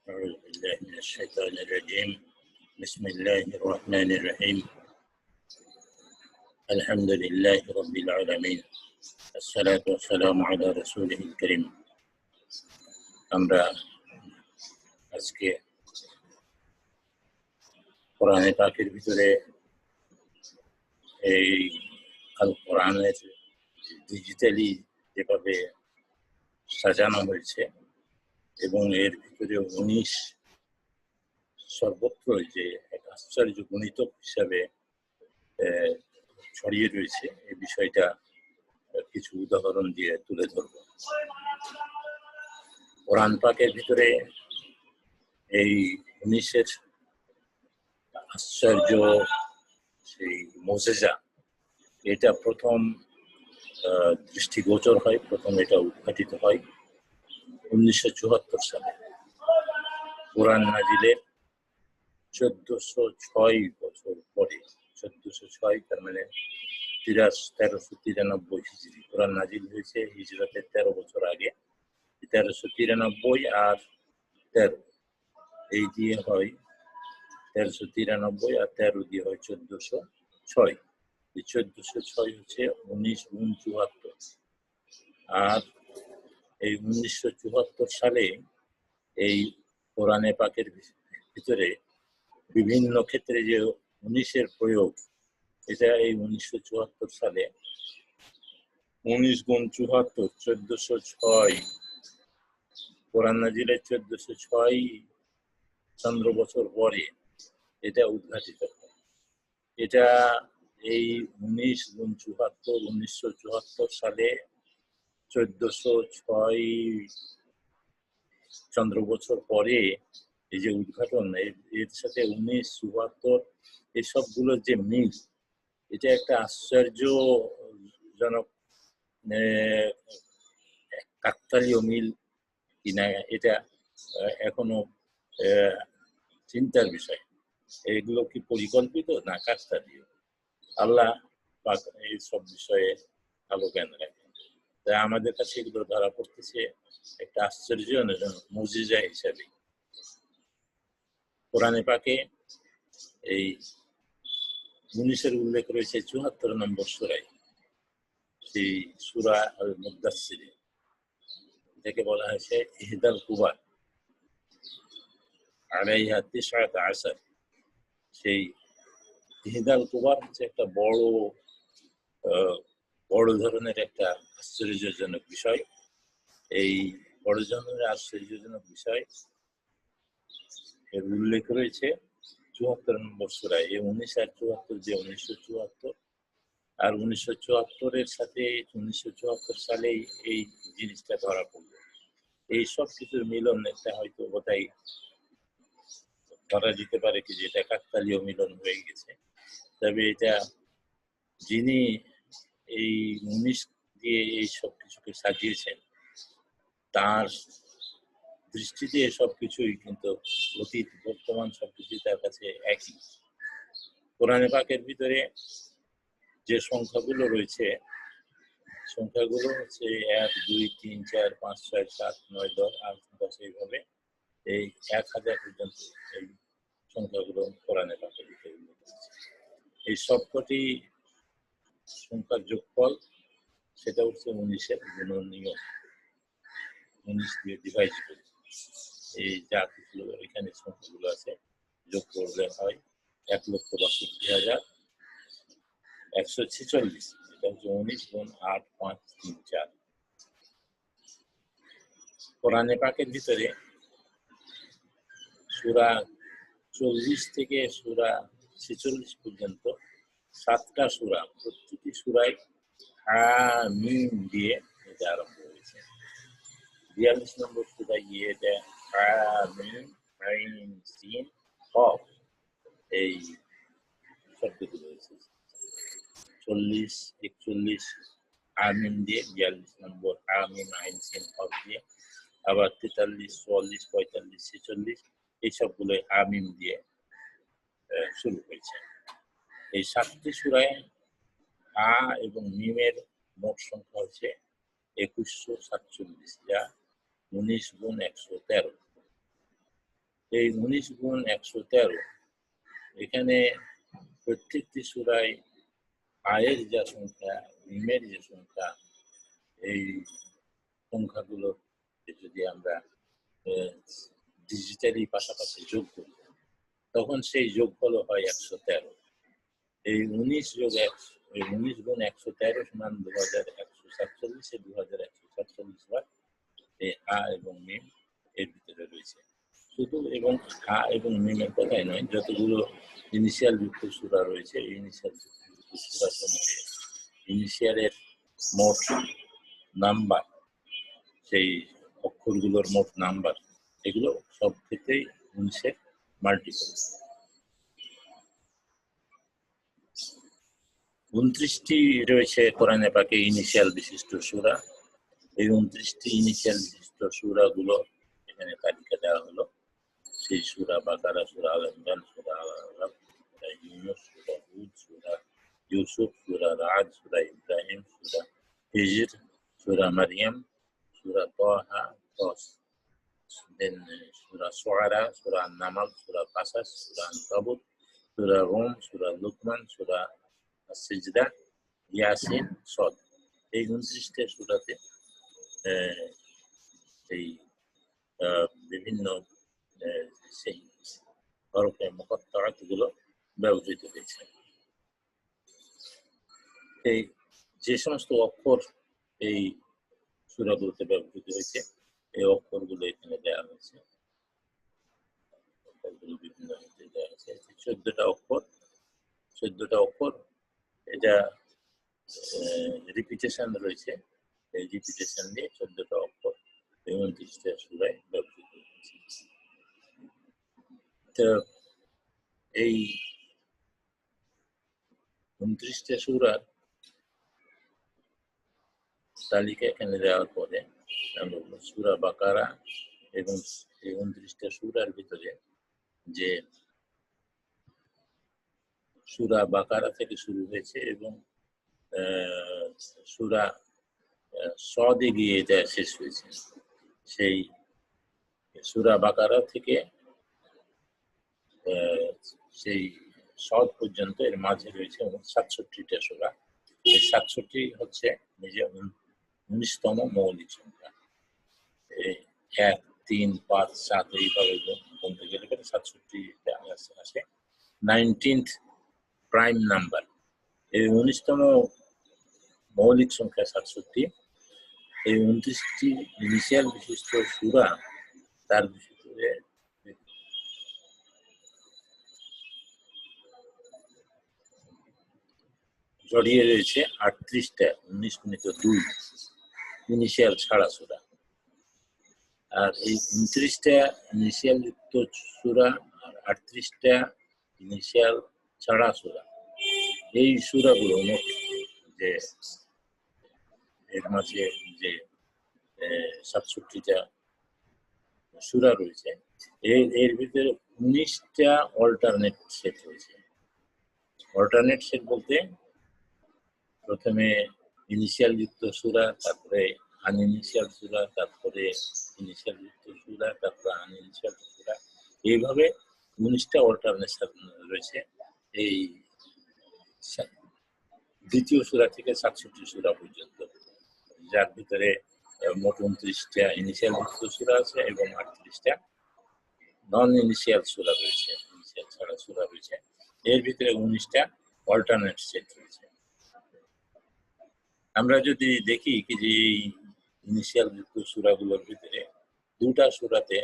أعوذ بالله من الشيطان الرجيم. بسم الله الرحمن الرحيم. الحمد لله رب العالمين. الصلاة والسلام على رسوله الكريم. আমরা আজকে কোরআনে পাকের ভিতরে এই আল কোরআনের ডিজিটালি যেভাবে সাজানো হয়েছে এবং এর ভিতরে 19 সর্বত্র যে এক আশ্চর্য গণিতক হিসাবে ছড়িয়ে রয়েছে, এই বিষয়টা কিছু উদাহরণ দিয়ে তুলে ধরব। কোরআন পাকের ভিতরে এই 19-এর আশ্চর্য সেই মুজিজা, এটা প্রথম দৃষ্টিগোচর হয়, প্রথম এটা উদ্ঘাটিত হয় 1974 সালে। কোরআন নাজিলের 1406 বছর পরে, 1406 তার মানে 1393 হিজরি। কোরআন নাজিল হয়েছে হিজরতের 13 বছর আগে। 1393 আর 13 এই দিয়ে হয় 1393 আর 13 দিয়ে হয় 1406। এই 1406 হচ্ছে 19 গুণ 74। আর এই 1974 সালে এই কোরআনে পাকের ভিতরে বিভিন্ন ক্ষেত্রে যে 19-এর প্রয়োগ, এটা এই 1974 সালে 19 গুণ 74 1406 কোরআন নাজিলের 1406 চন্দ্র বছর পরে এটা উদ্ঘাটিত হয়। এটা এই 19 গুণ 74 1974 সালে 1406 চন্দ্র বছর পরে এই যে উদ্ঘাটন, এর সাথে 1974 এসবগুলোর যে মিল, এটা একটা আশ্চর্যজনক কাকতালীয় মিল কিনা, এটা এখনো চিন্তার বিষয়। এগুলো কি পরিকল্পিত না কাকতালীয়? আল্লাহ পাক এই সব বিষয়ে ভালো জ্ঞান রাখেন। তাই আমাদের কাছে এগুলো ধরা পড়তেছে একটা আশ্চর্যজনক মুজিজা হিসাবে। কোরআনে পাকে এই 19-এর উল্লেখ রয়েছে 74 নম্বর সূরায়, সেই সূরা আল মুদাসসিরে। এটাকে বলা হয়েছে ইহদাল কুবার আলাইহা 19। সেই ইহদাল কুবার হচ্ছে একটা বড় ধরনের একটা আশ্চর্যজনক বিষয়। এই বড় ধরনের আশ্চর্যজনক বিষয় এর উল্লেখ রয়েছে 74 নম্বর সূরায়। এই 19 আর 74 যে 1974 আর 1974-এর সাথে 1974 সালেই এই জিনিসটা ধরা পড়ল। এই সব কিছুর মিলন একটা হয়তো বোধহয় ধরা যেতে পারে কি যে এটা কাকতালীয় মিলন হয়ে গেছে। তবে এটা যিনি এই 19 দিয়ে এই সব কিছুকে সাজিয়েছেন, তার দৃষ্টিতে সব কিছুই কিন্তু অতীত বর্তমান সবকিছুই তার কাছে একই। কোরআনে পাকের ভিতরে যে সংখ্যাগুলো রয়েছে, সংখ্যাগুলো হচ্ছে 1 2 3 4 5 6 7 9 10 8 10 এইভাবে এই 1000 পর্যন্ত এই সংখ্যাগুলো কোরআনে পাকের ভিতরে রয়েছে। এই সবকটি সংখ্যার যোগফল সেটা হচ্ছে 19-এর গুণনীয়, 19 দিয়ে ডিভাইড করে এই যা কিছু এখানে সংখ্যাগুলো আছে যোগ করলে হয় 1,62,146। এটা হচ্ছে 19 গুণ 8 5 3 4। কোরআনে পাকের ভিতরে সূরা 40 থেকে সূরা 46 পর্যন্ত 7টা সূরা, প্রতিটি সূরায় হামিম দিয়ে এটা আরম্ভ হয়েছে। 42 নম্বর সূরায় গিয়ে এটা হামিম আইন সিন কফ এই শব্দগুলো হয়েছে। 40 41 হামিম দিয়ে, 42 নম্বর হামিম আইন সিন কফ দিয়ে, আবার 43 44 45 46 এই সবগুলো হামিম দিয়ে শুরু হয়েছে। এই 7টি সূরায় হা এবং মিমের মোট সংখ্যা হচ্ছে 2147, যা 19 গুণ 113। এই 19 গুণ 113 এখানে প্রত্যেকটি সূরায় আয়ের যা সংখ্যা, মিমের যে সংখ্যা, এই সংখ্যাগুলো যদি আমরা ডিজিটালি পাশাপাশি যোগ করি তখন সেই যোগফল হয় 113। এই 19 যোগ 19 গুণ 113 সমান 2147, এই 2147 বার এই হা এবং মিম এর ভিতরে রয়েছে। শুধু এবং হা এবং মিমের কথাই নয়, যতগুলো ইনিশিয়াল যুক্ত সূরা রয়েছে এই ইনিশিয়াল যুক্ত সূরা সমূহে ইনিশিয়ালের মোট নাম্বার, সেই অক্ষরগুলোর মোট নাম্বার, এগুলো সব ক্ষেত্রেই 19-এর মাল্টিপল। 29টি রয়েছে কোরআনে পাকে ইনিশিয়াল বিশিষ্ট সূরা। এই 29টি ইনিশিয়াল বিশিষ্ট সূরাগুলো এখানে তালিকা দেওয়া হলো। সেই সূরা বাকারা, সূরা আল ইমরান, সূরা আল-আরাফ, সূরা ইউনূস, সূরা হুদ, সূরা ইউসুফ, সূরা রাদ, সূরা ইব্রাহিম, সূরা হিজর, সূরা মারইয়াম, সূরা তাহা, দেন সূরা শুআরা, সূরা আন-নামল, সূরা কাসাস, সূরা আনকাবুত, সূরা রুম, সূরা লুকমান, সূরা সিজদা, ইয়াসিন, সদ। এই 29টা সূরাতে এই বিভিন্ন সেই হরফে মুকাত্তাআত গুলো ব্যবহৃত হয়েছে। এই যে সমস্ত অক্ষর এই সূরাগুলোতে ব্যবহৃত হয়েছে এই অক্ষরগুলো এখানে দেওয়া হয়েছে। অক্ষরগুলো বিভিন্ন দেওয়া হয়েছে। 14টা অক্ষর, 14টা অক্ষর, এটা রিপিটেশন রয়েছে। এই রিপিটেশন নিয়ে 14টা অক্ষর 29টা সূরায় ব্যবহৃত হয়েছে। তো এই 29টা সূরার তালিকা এখানে দেওয়ার পরে আমরা সূরা বাকারা এবং এই 29টা সূরার ভিতরে যে সূরা বাকারা থেকে শুরু হয়েছে এবং সূরা সদে গিয়ে এটা শেষ হয়েছে। সেই সূরা বাকারা থেকে সেই সদ পর্যন্ত এর মাঝে রয়েছে 67টা সূরা। এই 67 হচ্ছে নিজে 19তম মৌলিক সংখ্যা। 1, 3, 5, 7 এইভাবে গুনতে গেলে 67টা আসে। 19th প্রাইম নাম্বার, এই 19তম মৌলিক সংখ্যা 67। এই 29টি ইনিশিয়াল বিশিষ্ট সূরা, তার ভিতরে জড়িয়ে রয়েছে 38টা 19 গুণিত 2 ইনিশিয়াল ছাড়া সূরা। আর এই 29টা ইনিশিয়াল যুক্ত সূরা আর 38টা ইনিশিয়াল ছাড়া সূরা, এই সূরাগুলো মোট যে এর মাঝে যে 67টা সূরা রয়েছে এর ভিতরে 19টা অল্টারনেট সেট রয়েছে। অল্টারনেট সেট বলতে প্রথমে ইনিশিয়াল যুক্ত সূরা, তারপরে আনইনিশিয়াল সূরা, তারপরে ইনিশিয়াল যুক্ত সূরা, তারপরে আনইনিশিয়াল সূরা, এইভাবে 19টা অল্টারনেশন রয়েছে এই দ্বিতীয় সূরা থেকে 67 সূরা পর্যন্ত, যার ভিতরে মোট 29টা ইনিশিয়াল যুক্ত সূরা আছে এবং 38টা নন ইনিশিয়াল সূরা রয়েছে, ইনিশিয়াল ছাড়া সূরা রয়েছে। এর ভিতরে 19টা অল্টারনেট সেট রয়েছে। আমরা যদি দেখি কি যে এই ইনিশিয়াল যুক্ত সূরাগুলোর ভিতরে দুটা সূরাতে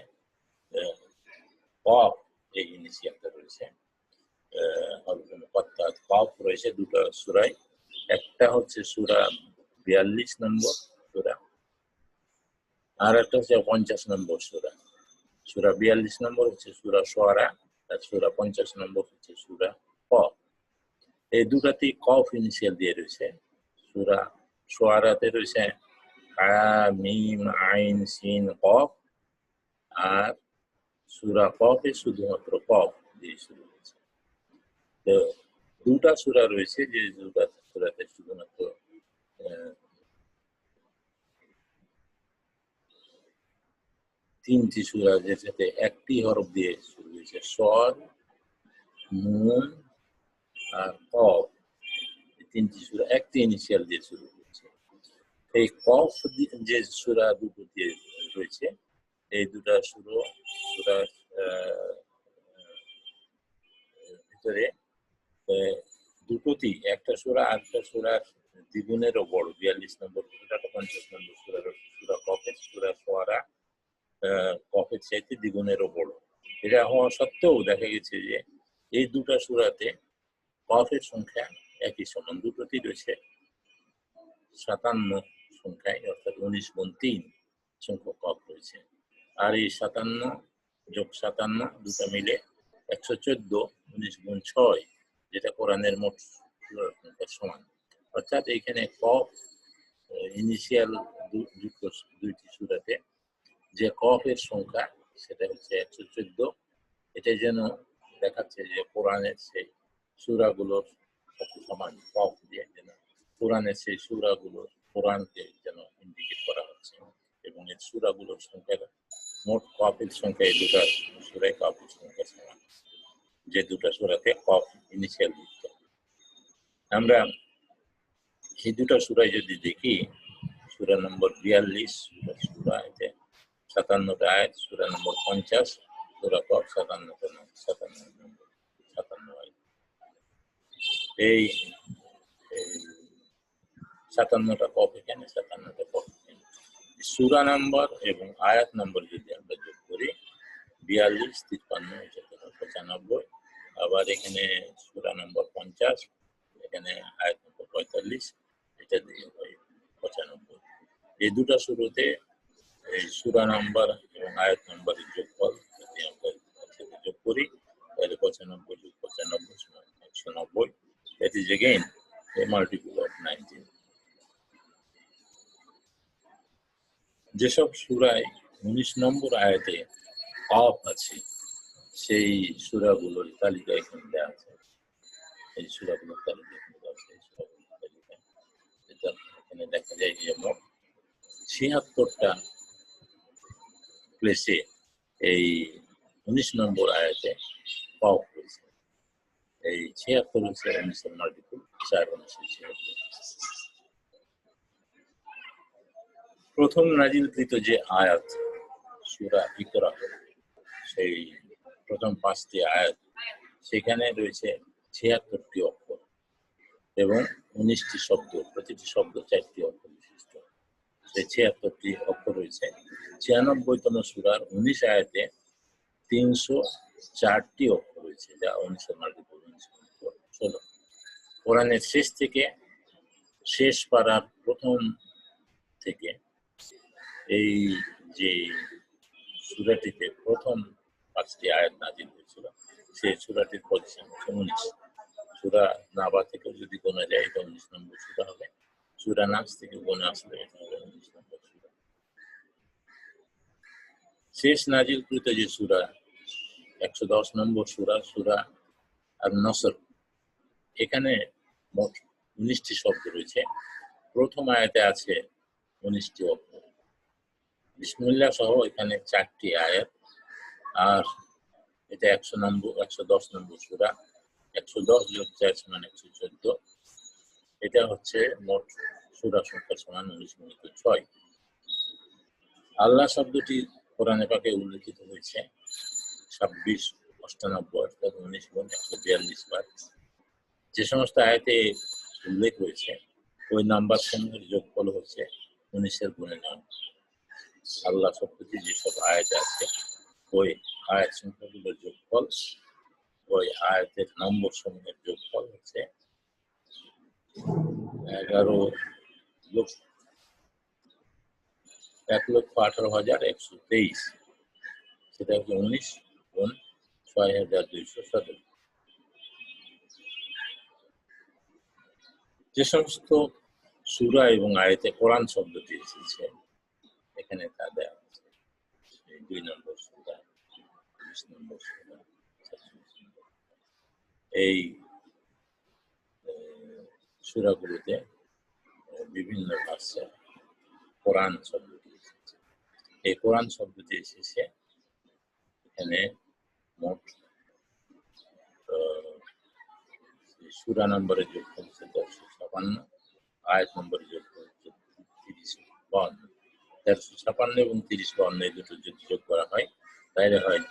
কফ এই ইনিশিয়ালটা রয়েছে, কফ রয়েছে দুটো সূরায়। একটা হচ্ছে সূরা 42 নম্বর সূরা, আর একটা হচ্ছে 50 নম্বর সূরা। সূরা 42 নম্বর হচ্ছে সূরা শুআরা, আর সূরা 50 নম্বর হচ্ছে সূরা কফ। এই দুটাতেই কফ ইনিশিয়াল দিয়ে রয়েছে। সূরা শুআরাতে রয়েছে হা মিম আইন সিন কফ, আর সূরা কফে শুধুমাত্র কফ দিয়ে শুরু হয়েছে। তো দুটা সূরা রয়েছে যে দুটা সূরাতে শুধুমাত্র তিনটি সূরা যেটাতে একটি হরফ দিয়ে শুরু হয়েছে, সদ, নুন আর কফ। এই তিনটি সূরা একটি ইনিশিয়াল দিয়ে শুরু হয়েছে। এই কফ যে সূরা দুটো দিয়ে রয়েছে, এই দুটা সূরার ভিতরে দুটোতেই একটা সূরা আরেকটা সূরার দ্বিগুণেরও বড়। 42 নম্বর সূরাটা 50 নম্বর সূরা কফের সূরা শুআরা কফের চাইতে দ্বিগুণেরও বড়। এটা হওয়া সত্ত্বেও দেখা গেছে যে এই দুটা সূরাতে কফের সংখ্যা একই সমান, দুটোতেই রয়েছে 57 সংখ্যায়, অর্থাৎ 19 গুণ 3 সংখ্যক কফ রয়েছে। আর এই 57 যোগ 57 দুটা মিলে 114, 19 গুণ 6, যেটা কোরআনের মোট সূরার সংখ্যার সমান। অর্থাৎ এখানে কফ ইনিশিয়াল দুইটি সূরাতে যে কফের সংখ্যা সেটা হচ্ছে 114। এটা যেন দেখাচ্ছে যে কোরআনের সেই সূরাগুলোর সাথে সমান, কফ দিয়ে যেন কোরআনের সেই সূরাগুলোর কোরআনকে যেন ইন্ডিকেট করা হচ্ছে, এবং এই সূরাগুলোর সংখ্যা মোট কফের সংখ্যা এই দুটা সূরায় কফের সংখ্যা সমান, যে দুটা সূরাতে কফ ইনিশিয়াল যুক্ত। আমরা এই দুটা সূরায় যদি দেখি, সূরা নম্বর 42 সূরা, এতে 57টা আয়াত, সূরা নম্বর 50 সূরা কফ 57 আয়াত। এই 57টা কফ এখানে, 57টা কফ এখানে। সূরা নাম্বার এবং আয়াত নাম্বার যদি আমরা যোগ করি, 42, 53, 95, আবার এখানে সূরা নম্বর 50, এখানে আয়াত নম্বর 45, এটা দিয়ে হয় 95। এই দুটা শুরুতে এই সূরা নাম্বার এবং আয়াত নাম্বারের যোগফল যদি আমরা যোগ করি, তাহলে 95 যোগ 95 সমান 190। That is again a multiple of 19. যেসব সূরায় 19 নম্বর আয়াতে কফ আছে, সেই সূরাগুলোর তালিকা এখানে দেওয়া আছে। এই সূরাগুলোর তালিকা এখানে দেখা যায় যে মোট 76টা প্লেসে এই 19 নম্বর আয়াতে কফ রয়েছে। এই 76 হচ্ছে 19 মাল্টিপল 4, 76। প্রথম নাজিলকৃত যে আয়াত সূরা ইকরা, সেই প্রথম 5টি আয়াত, সেখানে রয়েছে 76টি অক্ষর এবং 19টি শব্দ, প্রতিটি শব্দ 4টি অক্ষর বিশিষ্ট। সেই 76টি অক্ষর রয়েছে। 96তম সূরার 19 আয়াতে 304টি অক্ষর রয়েছে, যা 19 মাল্টিপল 16। কোরআনের শেষ থেকে শেষ পারার প্রথম থেকে এই যে সূরাটিতে প্রথম 5টি আয়াত নাযিল হয়েছিল, সেই সূরাটির পজিশন হচ্ছে 19। সূরা নাবা থেকে যদি গোনা যায়, এটা 19 নম্বর সূরা হবে। সূরা নাস থেকে গোনা আসলে এটা হবে 19 নম্বর সূরা। শেষ নাযিলকৃত যে সূরা 110 নম্বর সূরা, সূরা আন-নসর, এখানে মোট 19টি শব্দ রয়েছে। প্রথম আয়াতে আছে 19টি অক্ষর। বিসমিল্লাহ সহ এখানে 4টি আয়াত। আর এটা 110 নম্বর সূরা। 110 যোগ 4 সমান 114। এটা হচ্ছে মোট সূরা সংখ্যা সমান 19 × 6। আল্লাহ শব্দটি কোরআনে পাকে উল্লেখিত হয়েছে 26, 98, অর্থাৎ 19 গুণ 142 বার। যে সমস্ত আয়াতে উল্লেখ হয়েছে, ওই নাম্বার সমূহের যোগফল হচ্ছে 19-এর গুণে 9। আল্লাহ শব্দটি যেসব আয়াতে আছে, ওই আয়াত সংখ্যাগুলোর যোগফল, ওই আয়াতের নম্বর সমূহের যোগফল হচ্ছে 1,18,123। সেটা হচ্ছে 19 গুণ 6,217। যে সমস্ত সূরা এবং আয়াতে কোরআন শব্দটি এসেছে, এখানে তা দেওয়া আছে। 2 নম্বর সূরা, 20 নম্বর সূরা, 46 নম্বর। এই সূরাগুলোতে বিভিন্ন ভাষায় কোরআন শব্দটি এসেছে। এই কোরআন শব্দটি এসেছে এখানে মোট সূরা নম্বরের যোগফল হচ্ছে ১৩৫৬, আয়াত নম্বরের যোগফল হচ্ছে ৩০৫২। ১৩৫৬ এবং ৩০৫২ এই দুটো যদি যোগ করা হয় তাহলে হয়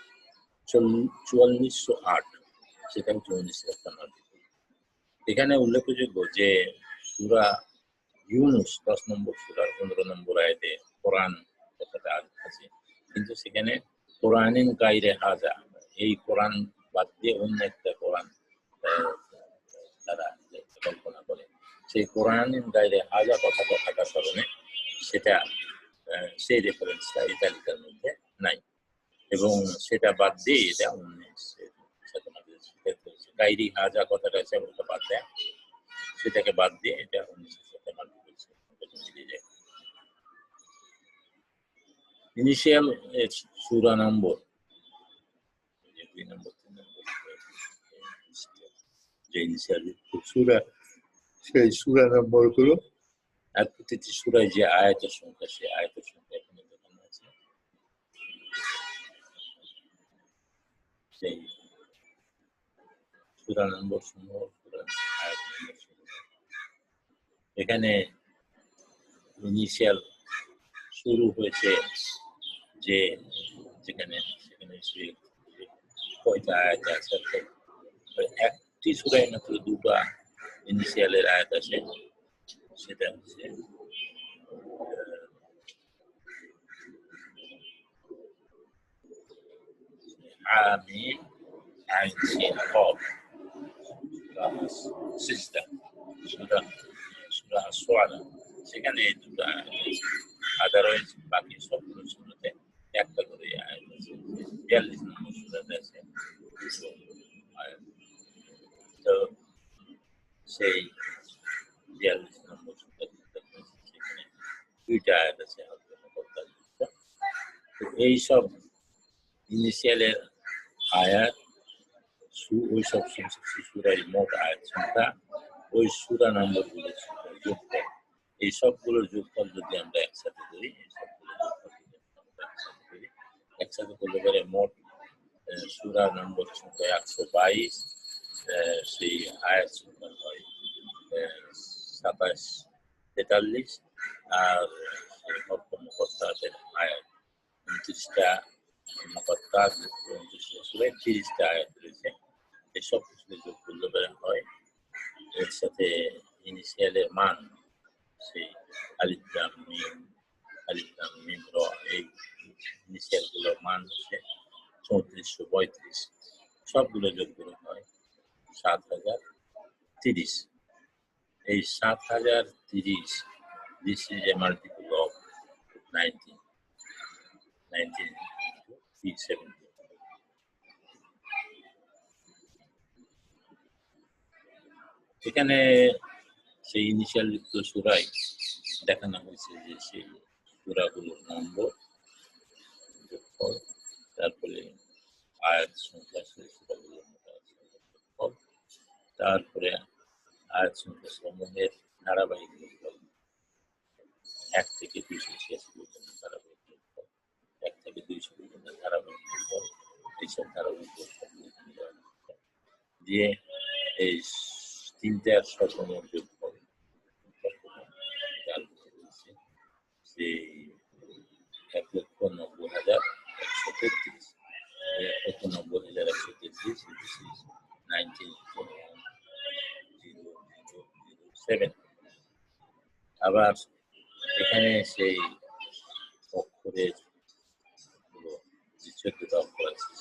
৪৪০৮, সেটা হচ্ছে ১৯৯১। এখানে উল্লেখযোগ্য যে সূরা ইউনুস ১০ নম্বর সূরার ১৫ নম্বর আয়াতে কোরআন কথাটা আছে, কিন্তু সেখানে কোরআনিন গায়রে হাযা, এই কোরআন বাদ দিয়ে অন্য একটা কোরআন তারা কল্পনা করে, সেই কোরআনিন গায়রে হাযা কথাটা থাকার কারণে সেটা সেই রেফারেন্সটা এই তালিকার মধ্যে নাই, এবং সেটা বাদ দিয়ে এটা ১৯ গায়রি হাযা কথাটা আছে ওটা বাদ দেয়, সেটাকে বাদ দিয়ে এটা ১৯৯৭ ইনিশিয়াল সূরা নম্বর, যে ইনিশিয়াল সূরা, সেই সূরা নম্বর গুলো আর প্রতিটি সূরায় যে আয়াতের সংখ্যা, সেই আয়াতের সংখ্যা এখানে দেখানো আছে। সেই সূরা নম্বর সমূহ, আয়াত নম্বর সমূহ এখানে ইনিশিয়াল শুরু হয়েছে যে যেখানে সেখানে কয়টা আয়াত আছে, একটি সূরায় মাত্র দুটা ইনিশিয়ালের আয়াত আছে, সেটা হচ্ছে হামিম, আইন, সিন, কফ, সিজদা, সূরা আশ-শুআরা, সেখানে এই দুটো আয়াত আছে। আদারওয়াইজ বাকি সবগুলো সূরাতে একটা করে আয়াত আছে। ৪২ নম্বর সূরাতে আছে ২০০ আয়াত। তো সেই ৪২ নম্বর সূরাতে সেখানে দুইটা আয়াত আছে। তো এইসব ইনিশিয়ালের আয়াত, ওই সব সূরার মোট আয়াত সংখ্যা, ওই সূরা নম্বরগুলোর যোগফল, এই সবগুলোর যোগফল যদি আমরা একসাথে করি, এই সবগুলোর যোগফল যদি আমরা একসাথে করি, একসাথে করলে পরে মোট সূরা নম্বর সংখ্যা ১২২, সেই আয়াত সংখ্যা হয় ২৭, ৪৩, আর মুফাসসালাতের আয়াত ২৯টা, মুফাসসালাত ২৯টা সূরায় ৩০টা আয়াত রয়েছে। এই সব কিছু যোগ করলে পরে হয় এর সাথে ইনিশিয়ালের মান, সেই আলিফ লাম মিম র, এই ইনিশিয়াল গুলোর মান হচ্ছে ৩৪৩৫, সবগুলো যোগ করে হয় ৭০৩০। এই ৭০৩০, this is a multiple of 19 370। এখানে সেই ইনিশিয়াল যুক্ত সূরায় দেখানো হয়েছে যে সেই সূরাগুলোর নম্বর, তারপরে আয়াত সংখ্যা, সেই সূরাগুলোর যোগফল, তারপরে আয়াত সংখ্যা সমূহের ধারাবাহিক যোগফল, ১ থেকে ২৮৬ পর্যন্ত ধারাবাহিক যোগফল, ১ থেকে ২০০ পর্যন্ত ধারাবাহিক যোগফল, এইসব ধারাবাহিক যোগফল দিয়ে এই তিনটার সর্বমোট যোগফল সেই ১,৯০,১৩৩, ১,৯০,১৩৩, 19,007। আবার এখানে সেই অক্ষরের ১৪টা অক্ষর আছে,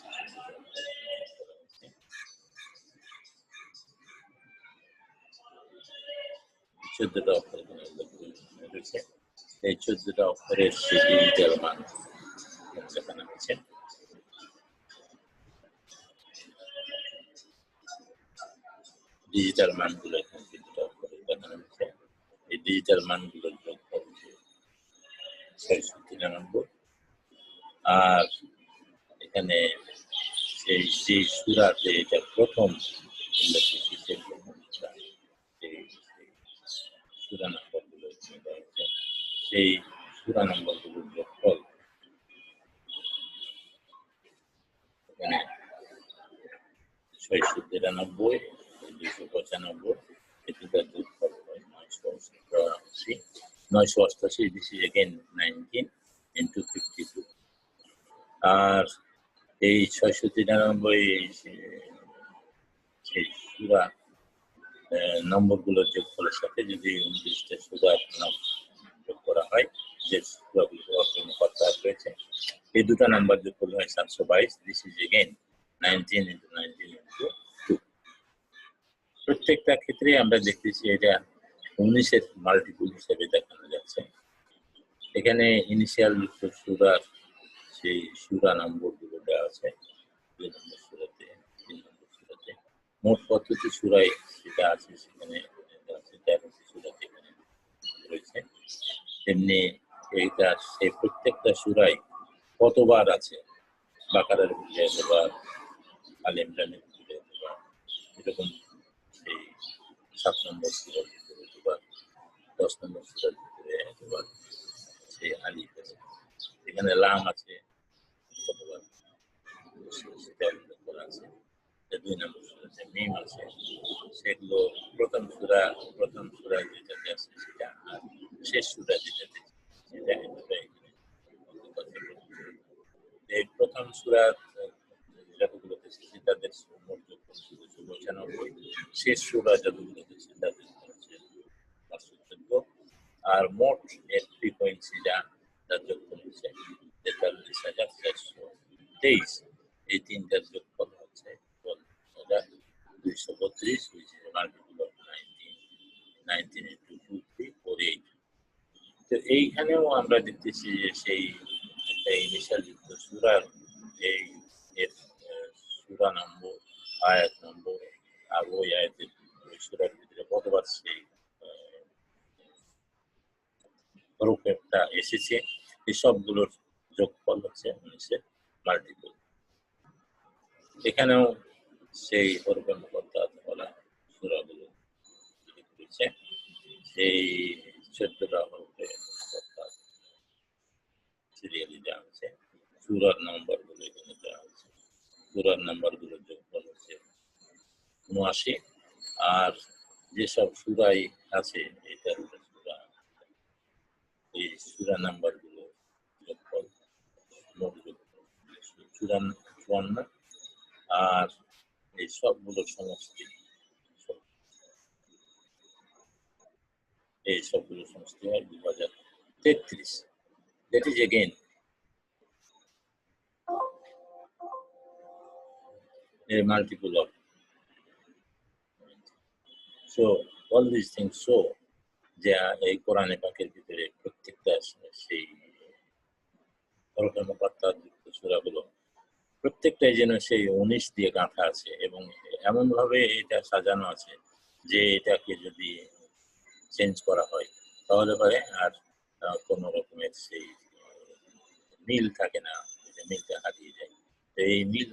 ১৪টা অক্ষর এখানে উল্লেখ রয়েছে। এই ১৪টা অক্ষরের সেই ডিজিটাল মান দেখানো হয়েছে। ডিজিটাল মানগুলো এখানে ৪টা অক্ষরে দেখানো হয়েছে। এই ডিজিটাল মানগুলোর যোগফল হচ্ছে ৬৯৩। আর এখানে সেই যে সূরাতে এটা প্রথম উল্লেখ হয়েছে, সূরা নম্বরগুলো সেই সূরা নম্বরগুলোর যোগফল 693, 295, এই দুটার যোগফল হয় 988। 988, this is again 19 into 52। আর এই 693 সেই সূরা নম্বরগুলোর যোগফলের সাথে যদি 29টা সূরার নাম যোগ করা হয়, যে সূরাগুলো অর্থমুখাত্তার রয়েছে, এই দুটো নাম্বার যোগফল হয় 722। This is again 19 into 19 into 2। প্রত্যেকটা ক্ষেত্রে আমরা দেখতেছি এটা 19-এর মাল্টিপল হিসেবে দেখানো যাচ্ছে। এখানে ইনিশিয়াল সূরার সেই সূরা নম্বরগুলো দেওয়া আছে 2 নম্বর সূরাতে, 3 নম্বর সূরাতে। মোট কতটি সূরায় সেটা আছে সেখানে আছে, 13টি সূরাতে এখানে রয়েছে। তেমনি এইটা সেই প্রত্যেকটা সূরায় কতবার আছে, বাকারার ভিতরে এতবার, আলে ইমরানের ভিতরে এতবার, এরকম সেই 7 নম্বর সূরার ভিতরে এতবার, 10 নম্বর সূরার ভিতরে এতবার সেই আলিফ আছে। এখানে লাম আছে কতবার, সেটা উল্লেখ করা আছে। 2 নম্বর সূরাতে মিম আছে, সেগুলো প্রথম সূরায় যেটাতে আছে সেটা, আর শেষ সূরা যেটাতে সেটা এই প্রথম সূরা যতগুলোতে তাদের মোট যোগফল ছিল 95, শেষ সূরা যতগুলোতে তাদের হচ্ছে 514, আর মোট এর ফ্রিকোয়েন্সি যার যোগফল হচ্ছে 43,423। এই তিনটার যোগফল হচ্ছে 1232, which is a multiple of 19, 19 into 2, 3, 4, 8। তো এইখানেও আমরা দেখতেছি যে সেই ইনিশিয়াল যুক্ত সূরার এই এর সূরা নম্বর, আয়াত নম্বর, আর ওই আয়াতের ওই সূরার ভিতরে কতবার সেই হরফটা এসেছে, এই সবগুলোর যোগফল হচ্ছে 19-এর মাল্টিপল। এখানেও সেই হরফে মুকদ্দার বলা সূরাগুলো রয়েছে, সেই 14টা হরফে মুকদ্দার সিরিয়ালি দেওয়া হচ্ছে। সূরার নাম্বারগুলো এখানে দেওয়া হচ্ছে, সূরার নাম্বারগুলোর যোগফল হচ্ছে 79। আর যেসব সূরাই আছে এটার সূরা, এই সূরা নাম্বারগুলো যোগফল মোট যোগফল 54। আর এই সবগুলোর সমষ্টি, এই সবগুলোর সমষ্টি হয় 2033। That is again a multiple of। So all these things show যে এই কোরআনে পাকের ভিতরে প্রত্যেকটা সেই হরফে মুকদ্দার যুক্ত সূরাগুলো প্রত্যেকটাই যেন সেই 19 দিয়ে গাঁথা আছে, এবং এমন ভাবে এটা সাজানো আছে যে এটাকে যদি চেঞ্জ করা হয় তাহলে পরে আর কোনো রকমের সেই মিল থাকে না, মিলটা হারিয়ে যায়। তো এই মিল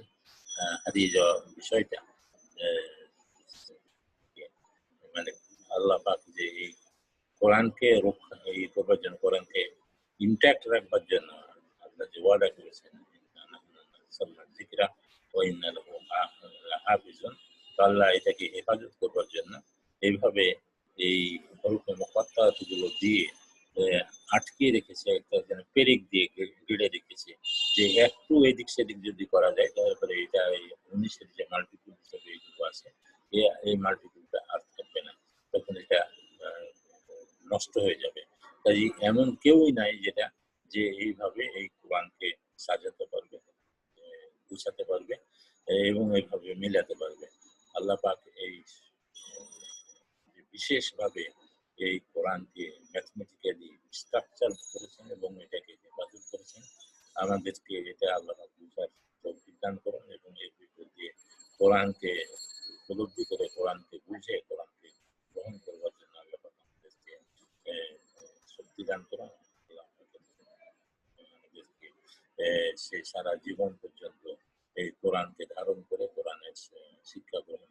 হারিয়ে যাওয়া বিষয়টা মানে আল্লাহ পাক যে এই কোরআনকে রক্ষা এই করবার জন্য, কোরআনকে ইনট্যাক্ট রাখবার জন্য আল্লাহ যে ওয়াদা করেছেন, আল্লাহ এটাকে হেফাজত করবার জন্য এইভাবে এই হরফে মুকদ্দারগুলো দিয়ে আটকে রেখেছে, একটা যেন পেরেক দিয়ে ঘিরে রেখেছে, যে একটু এদিক সেদিক যদি করা যায় তাহলে এটা এই 19-এর যে মাল্টিপল হিসেবে এইটুকু আছে, এই মাল্টিপলটা আর থাকবে না, তখন এটা নষ্ট হয়ে যাবে। তাই এমন কেউই নাই যেটা যে এইভাবে এই কোরআনকে সাজাতে পারবে, গুছাতে পারবে এবং এইভাবে মিলাতে পারবে। আল্লাহ পাক এই বিশেষভাবে এই কোরআনকে ম্যাথমেটিক্যালি স্ট্রাকচার করেছেন এবং এটাকে হেফাজত করেছেন। আমাদেরকে এটা আল্লাহ পাক বুঝার তৌফিক দান করুন, এবং এর ভিতর দিয়ে কোরআনকে উপলব্ধি করে, কোরআনকে বুঝে, কোরআনকে গ্রহণ করবার জন্য আল্লাহ পাক আমাদেরকে শক্তি দান করুন। আল্লাহ আমাদেরকে সে সারা জীবন পর্যন্ত এই কোরআনকে ধারণ করে কোরআনের শিক্ষা গ্রহণ